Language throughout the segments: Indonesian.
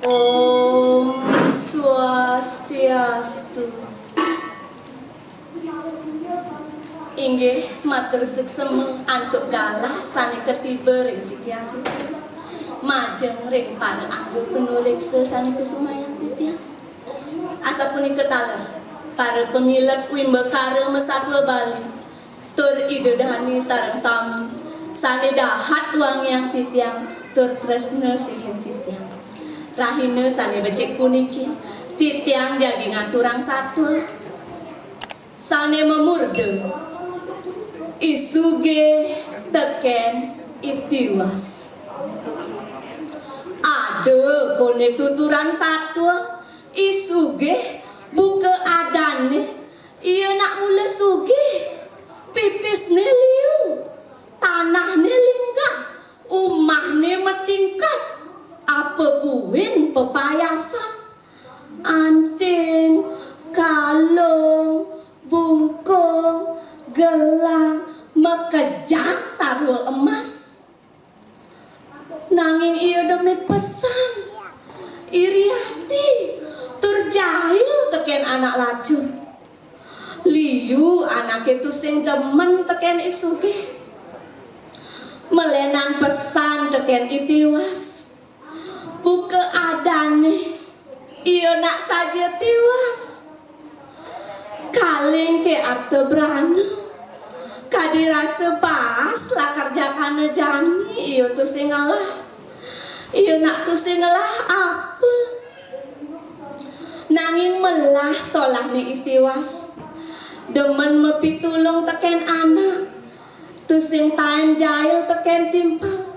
Om Swastiastu. Inggih matur suksema antuk galah sane ketiba ring sikian majeng ring para anggo penuriksa sane kusumayang titiang asa punika taler para pemilet wimbekara mesatwa Bali tur idodani sareng sami sane dahat wangyang titiang tur tresna sihin titiang rahina sane becik puniki titiang jadi ngaturang satwa sane memurde isuge teken itiwas ada kone tuturan satwa isuge buka adane iya nak mula suge pipis ne liu tanah ne linggah umah ne metingkat apa buin pepayasan anting kalung bungkung gelang mekejang sarul emas nanging iya demit pesan iri hati turjahil teken anak lajur liu anak itu sing demen teken isuge melenan pesan teken itiwas buka adane iya nak saja tiwas kaling ke arte brana kadirasa pas lah kerjakan jani iya tuh singalah iya nak tuh singalah apa nanging melah solah ni itiwas demen mepitulung teken anak tuh sing taen jail teken timpal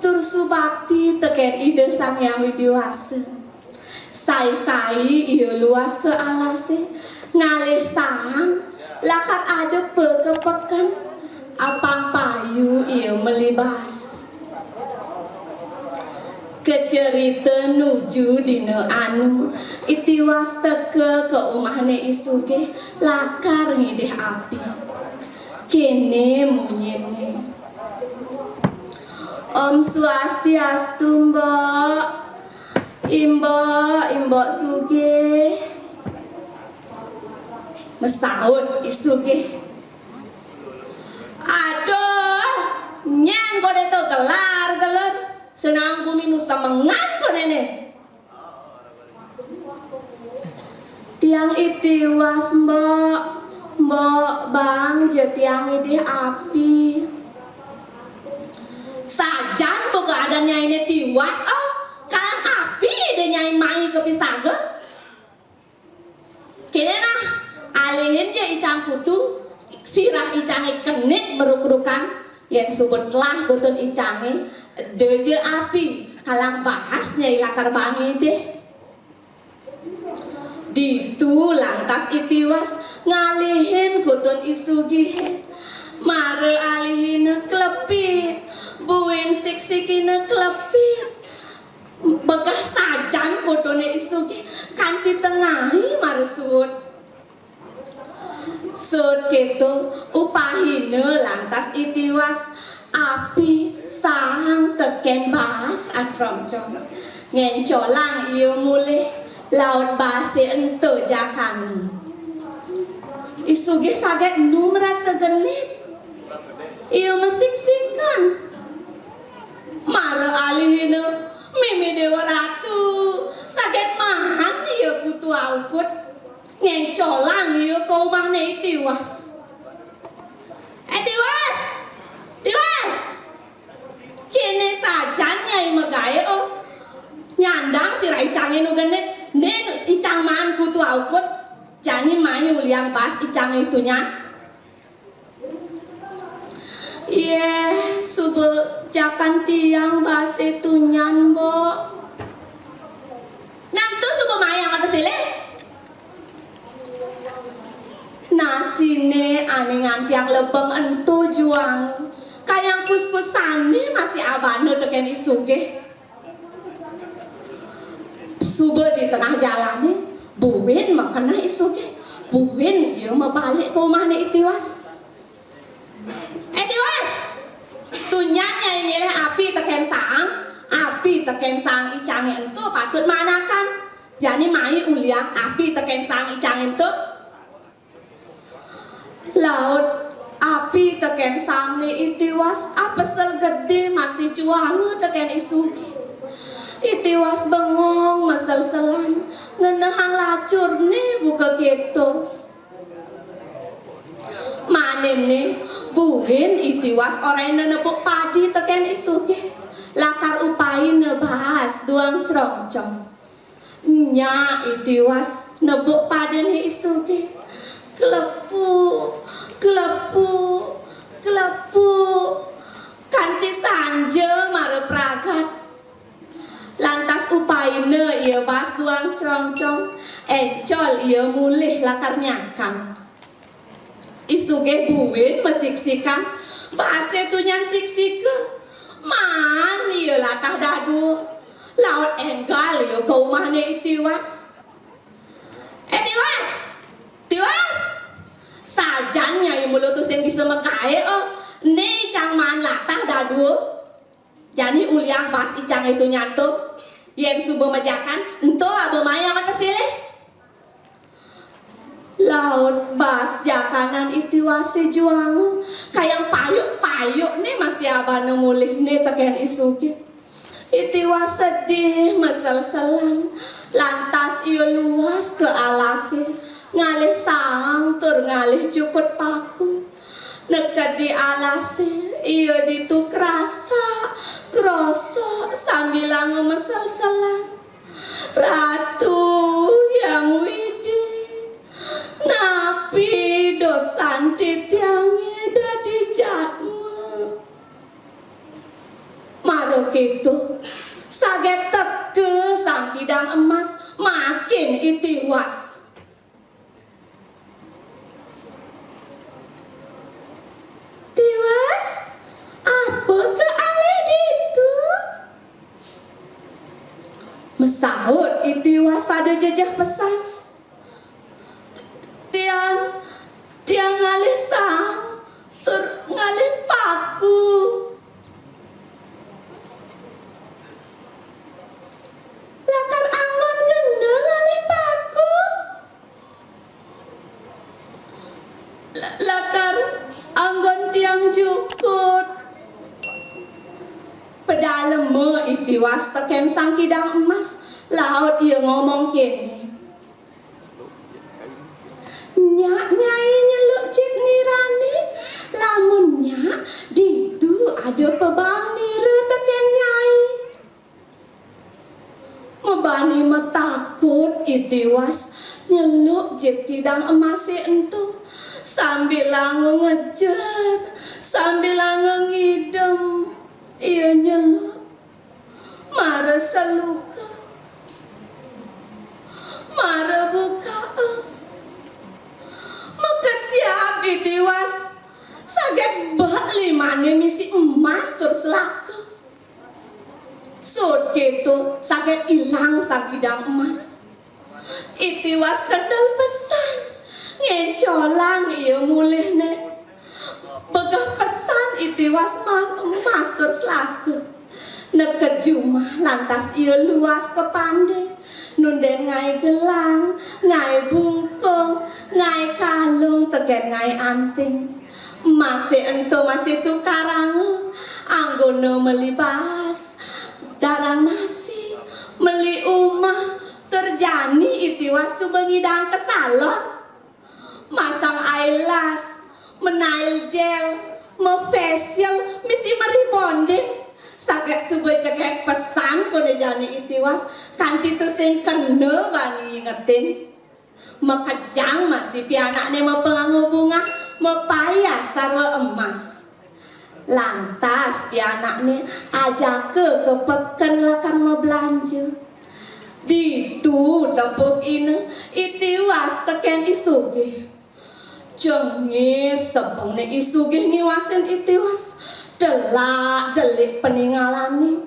tur subakti teken ide sang yang widiwasa sai-sai iya luas ke alase ngalih sang lakar ada pekepekan apang payu iya melibas kecerita nuju dina anu itiwas teke ke umahne isuge lakar ngidih api kene munyene Om Swastiastu mbok imbok suge mesaut isuge aduh nyang kode to gelar senang bumi nusa mengan nene tiang itiwas mbok bang je tiang idih api sajan buka adanya ini tiwas oh kan api de nyai mai kepisaga kene nah alihin je icang kutu sirah icange kenit meruk-rukan yang subutlah butun icange deje api kalang bahas nyai lakar bangi deh ditu lantas itiwas ngalihin kutun isugi mare alihin klepit buin sik-sikine klepit bekas sajan kutune isugi kanti tengahi mare sud gitu upahine lantas itiwas api sang teken bahas acrom-com ngencolang iya mulih laut basi ento jakan isugi saget nu merasa genit iya mesik-sikan mara alihina mimi dewa ratu saget mahan iya kutu aukut ngencolang iya kau mahne itiwas tiwas kene sajan nyai megaya oh nyandang si icang inu genit nen icang man kutu aukut jani mayu liang pas icang itunya subuh jakan tiang bas itunyan bo nantu subuh mayang atas sile nasine aningan tiang lebeng entu juang kayang kus-kusane masih abane teken isuge subuh di tengah jalannya buin makana isuge buin iya mabalik ke rumahnya itiwas tunyannya ini api teken sang api teken sang icange ento patut manakan. Jani mai uliang api teken sang icange ento. Laut api teken sang ni itiwas apesel gede masih cuange teken isugi. Itiwas bengong mesel-selan ngenehang lacur nih buka gitu. Manene buhin itiwas orang nenepuk padi teken isugi. Lakar upain nebahas duang cerongcong. Nya itiwas nebuk paden isugi. Kelepu, kelepu, kelepu. Kanti sanje mare pragat. Lantas upaine ia bahas duang cerongcong. Encol ia mulih lakar nyakang. Isuge buin mesiksikan. Bahasa tu nyan siksike. Man ia latah dadu. Laut enggal ia ke rumahnya itiwas. Tiwas! Tiwas! Sajannya yang melutusin bisa mekai Ni cang man latah dadu. Jadi uliang pas icang itu nyantuk. Yang subuh majakan. Ento abu maya kan pesilih. Laut bas jakanan itiwasi juang kayak payuk-payuk nih masih abang mulih nih teken isugi. Itiwas sedih mesel-selan lantas ia luas ke alasi ngalih sang tur ngalih cuput paku neket di alasi ia dituk rasa krosok sambil mesel-selan Ratu yang widi napi dosan titiangi dadi jatmu Maro gitu saget teke sang kidang emas makin itiwas Tiwas apa ke alih gitu mesahut itiwas ada jejak pesan tiang ngalih sang tur ngalih paku lakar angon kena ngalih paku lakar anggon tiang jukut pedaleme itiwas teken sang kidang emas laut ia ngomong kene nyak nyai nyeluk cik nirani lamun nyak ditu ada pebang nira teken nyai Mebani metakut itiwas nyeluk cik kidang emasi entu sambil langu ngejer sambil langu ngidem ia nyeluk mara seluka mara buka Makasiap itiwas saget bak limane misi emas tur selaka sud gitu saget ilang sakidang emas itiwas kendal pesan ngecolang ia mulih nek begah pesan itiwas man emas tur selaka neket jumah lantas ia luas ke pandai nunden ngai gelang ngai bungkung ngai kalung teken ngai anting masih ento masih tukarang anggono melibas darang nasi meli umah terjani itiwas subengidang ke salon masang eyelash menail gel facial misi meribonding sakit subuh cekek pesan kode jani itiwas kanti tu sing kena bani ingetin mekejang masih pianaknya mau pengangu bunga mau payah sarwa emas lantas pianaknya ajak ke peken lakar mau belanja ditu tepuk ini itiwas teken isugi jengis sebangnya isugi niwasin itiwas delak delik peninggalan nih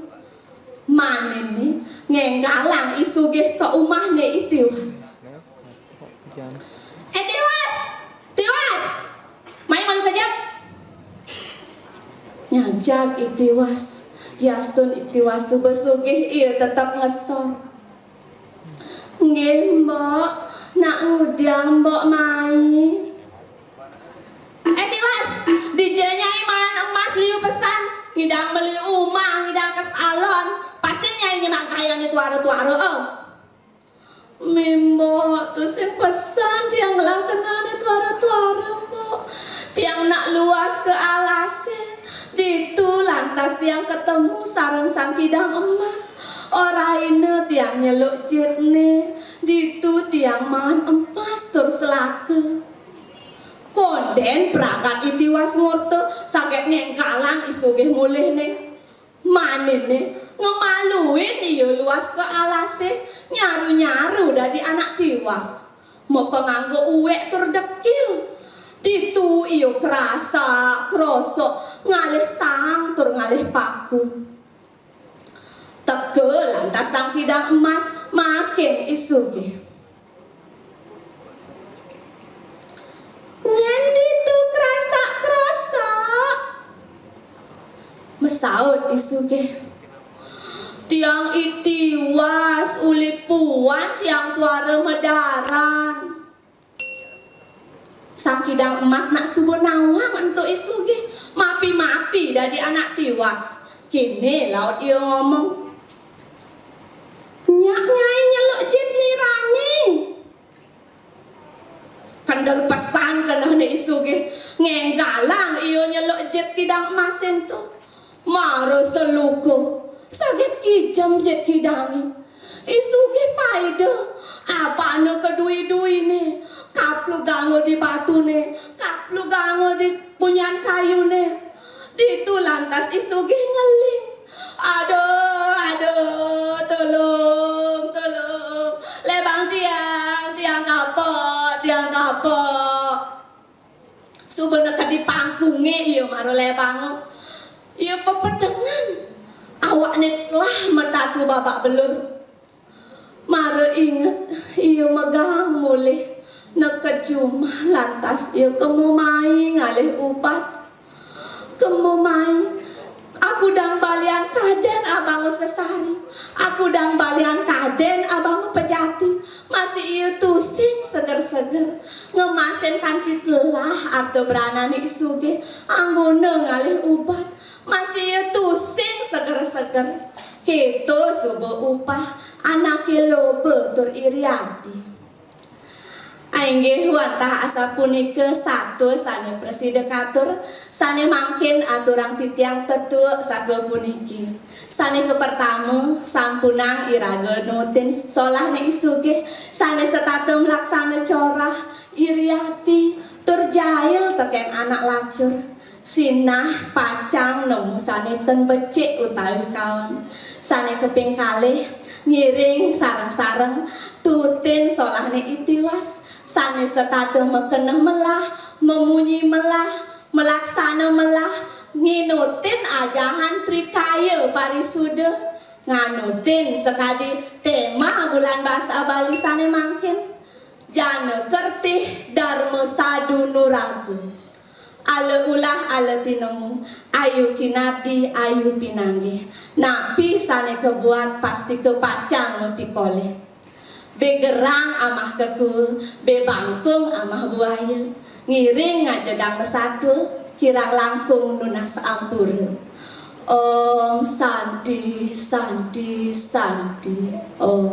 mana nih ngenggalang isugih ke umahnya itiwas tiwas tiwas main malu kejap nyajak itiwas Yastun itiwasu besugih iya tetap ngesor. Nggih mbok, nak ngudang mbok mai. Tiwas, dijenyai man emas liu pesan, ngidang beli umah, ngidang ke salon, pasti nyai nyemak kayang itu tuaro-tuaro. Mimbo tuh sing pesan tiang lah kenal itu tuaro mbok, tiang nak luas ke alase, ditu lantas tiang ketemu sarang sang kidang emas. Oraine tiang nyeluk jitne, ditu tiang man emas tur selake. Konden prakat itiwas ngurte sakit ngengkalang isugih mulih ne. Manene ngemaluin iya luas ke alase nyaru-nyaru dari anak tiwas. Mau penganggo uwek tur dekil. Ditu iyo kerasa, krosok ngalih sang tur ngalih paku. Tegel lantas sang kidang emas makin isugih. Ngendi tuh kerasa mesaut isugih. Tiang itiwas uli puan tiang tuara medaran. Sang kidang emas nak subuh nawang untuk isugih. Mapi-mapi dari anak tiwas. Kini laut iyo ngomong, nyak nyai nyeluk jit nirani. Kendal pesan kena ne isugih ngenggalang iyo nyeluk jit kidang emasin tu. Maro seluko sakit kijam jit kidangi. Isugih paida apa ne kedui-dui ne. Kaplu gango di batu ne, kaplu gango di punyan kayu ne. Ditu lantas isugih ngeling. Aduh, tolong. Lebang tiang kapok. Sebenarnya di pangkungnya iya maro lebang. Iya pepedengan. Awaknya telah metatu babak belur. Maro inget iya megang mulih. Nekejumah lantas iya kemumai ngalih upat. Kemumai. Aku dang balian kaden abang sesari. Aku dang balian kaden abang pejati. Masih iya tusing seger-seger. Ngemasin kanci telah atau beranani isuge. Anggone ngalih ubat. Masih iya tusing seger-seger. Kito subuh upah. Anake lobe tur iriati. Ainggih wantah asa punika satu sane presidekatur sane mangkin aturang titiang tetu sago puniki. Sane kepertama sampunang iraga nutin solahne isugih sane setatem laksana corah iriati tur jail teken anak lacur sinah pacang nemu sane ten becik utawi kawan. Sane keping kalih ngiring sareng-sareng tutin solahne itiwas. Sane setatem mekeneh melah, memunyi melah, melaksana melah, nginutin ajahan trikaya parisuda, nganutin sekadi tema bulan bahasa Bali sane mangkin, jana kertih dharma sadu nuragu, ala ulah ala tinemu, ayu kinardi ayu pinanggih, napi sane kebuat pasti kepacang mepikoleh. Begerang amah keku, bebangkung amah buaya, ngiring ngajedang satu, kirang langkung nunas ampur. Om Santi, Santi, Santi, Om.